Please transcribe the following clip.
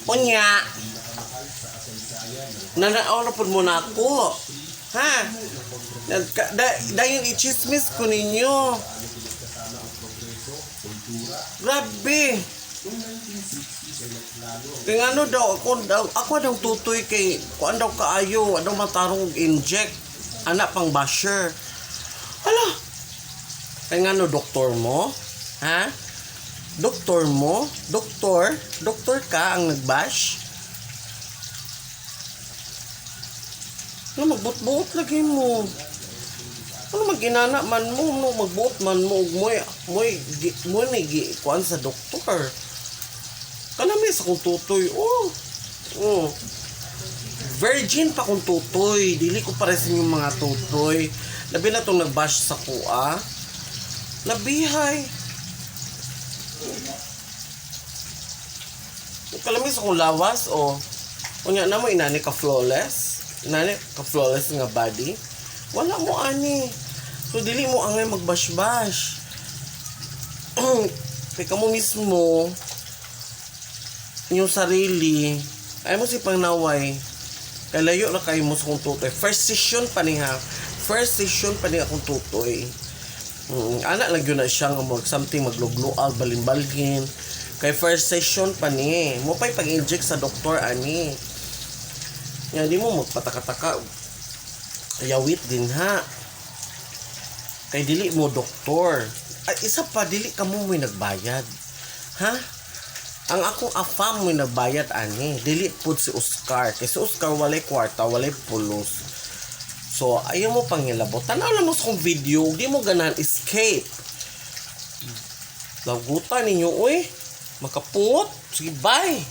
Unya. Nanaaw na po muna ako. Ha? Dahil i-chismis ko ninyo. Grabe. Kaya ano daw, ako daw tutoy kay, kung daw kaayo, anong matarong inject, anak pang basher. Hala, kaya ano, doktor mo? Ha? Doktor mo? Doktor ka ang nagbash? Ano, magbut-buot lagi mo. Ano, mag-inana man mo, no, magbuot man mo, mo'y nigi-kuan sa doktor. Kanamis akong tutoy. Virgin pa akong tutoy. Dili ko paresin yung mga tutoy. Labi na itong nagbash sa kuha. Labihay. Kalamis akong lawas, Unya na mo, inani ka flawless. Inani ka flawless nga body. Wala mo, ani. So, dili mo angay magbash-bash. Kaya mo mismo, yung sarili, ay mo si pangnaway, kay layo na kayo mo sa kong tutoy. First session pa niya akong tutoy. Anak lang yun na siya nga something magluglual, balimbalgin. Kay first session pa niya. Mo pa'y pag-inject sa doktor, ani. Yan, di mo magpataka-taka. Yawit din, ha. Kay dili mo doktor. Ay, isa pa, dili ka mo may nagbayad. Ha? Ang akong afam mo nagbayad, ani. Dili po si Oscar. Kay si Oscar walay kwarta, walay pulos. So, ayaw mo pangilabot. Tanaw lang mo sa kong video. Di mo ganan escape. Lagutan ninyo, uy. Makapungot. Sige, bye.